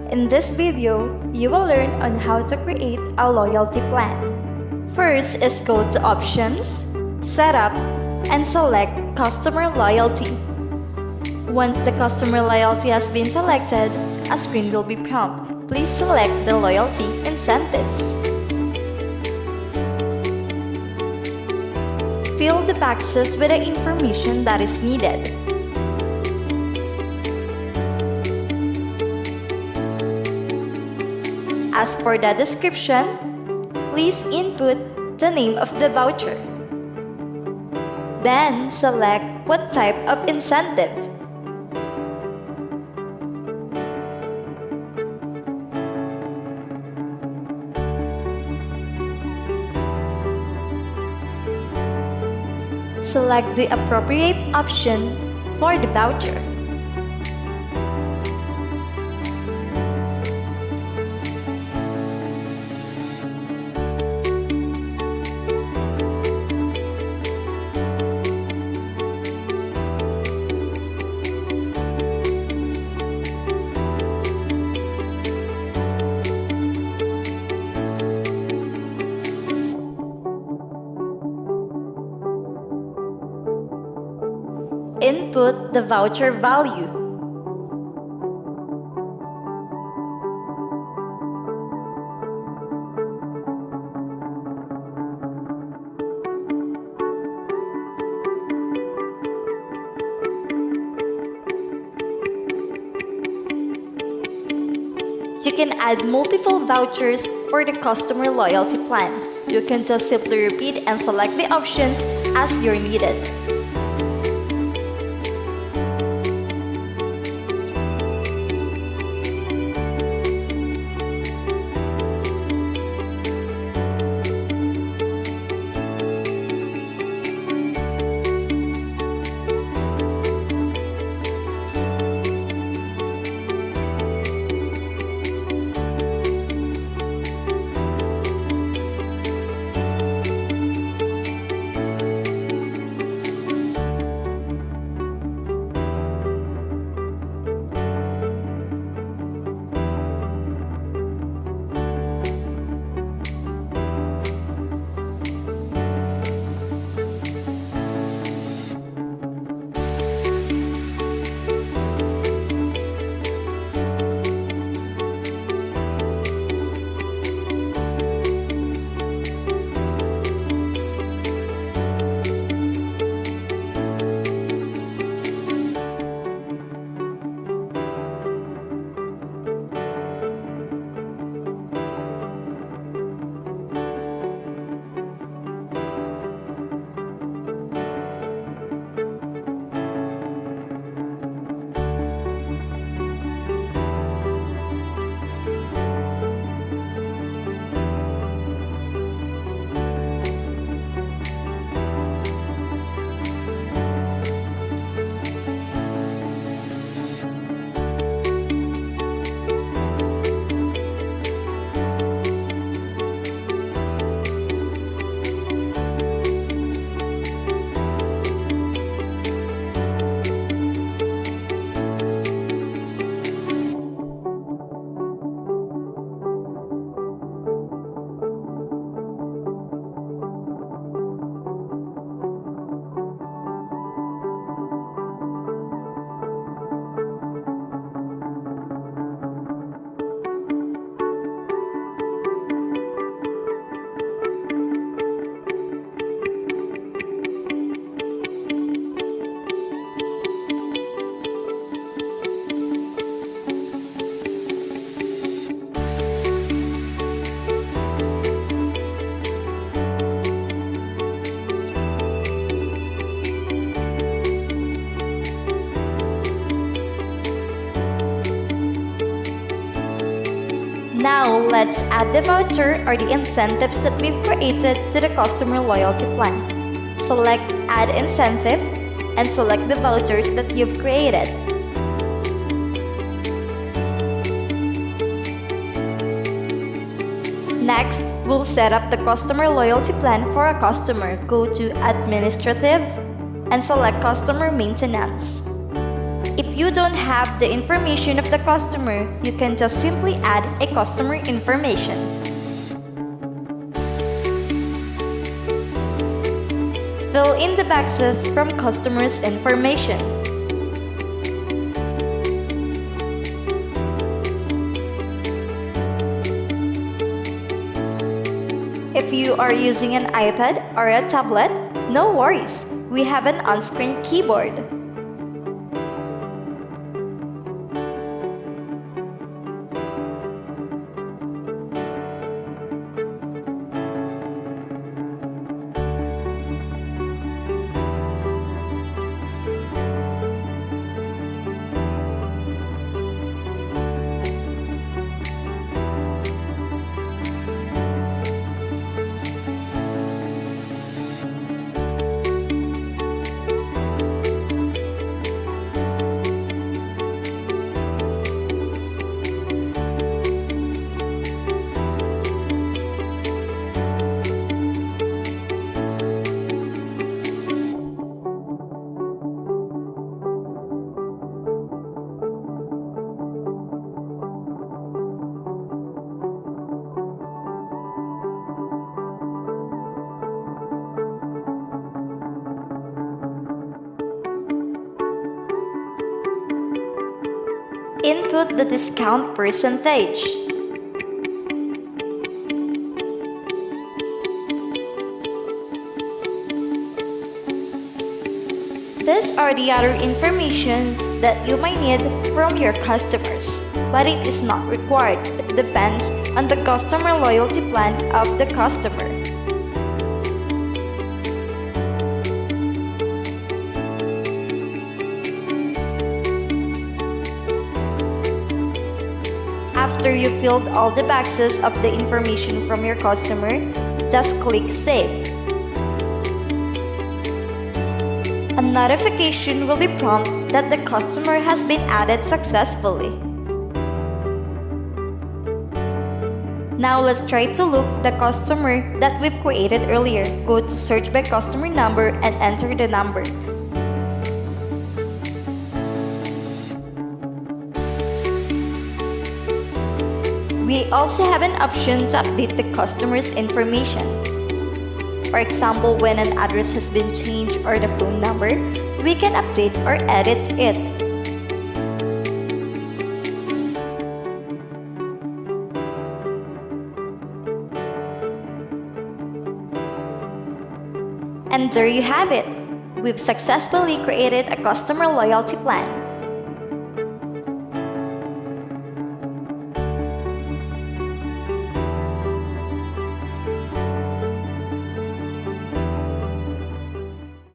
In this video, you will learn on how to create a loyalty plan. First is go to Options, Setup, and select Customer Loyalty. Once the customer loyalty has been selected, a screen will be prompted. Please select the loyalty incentives. Fill the boxes with the information that is needed. As for the description, please input the name of the voucher. Then select what type of incentive. Select the appropriate option for the voucher. Input the voucher value. You can add multiple vouchers for the customer loyalty plan. You can just simply repeat and select the options as you're needed. Now, let's add the voucher or the incentives that we've created to the customer loyalty plan. Select Add Incentive and select the vouchers that you've created. Next, we'll set up the customer loyalty plan for a customer. Go to Administrative and select Customer Maintenance. If you don't have the information of the customer, you can just simply add a customer information. Fill in the boxes from customer's information. If you are using an iPad or a tablet, no worries, we have an on-screen keyboard. Input the discount percentage. These are the other information that you might need from your customers, but it is not required. It depends on the customer loyalty plan of the customer. After you filled all the boxes of the information from your customer, just click Save. A notification will be prompted that the customer has been added successfully. Now let's try to look the customer that we've created earlier. Go to Search by Customer Number and enter the number. We also have an option to update the customer's information. For example, when an address has been changed or the phone number, we can update or edit it. And there you have it. We've successfully created a customer loyalty plan.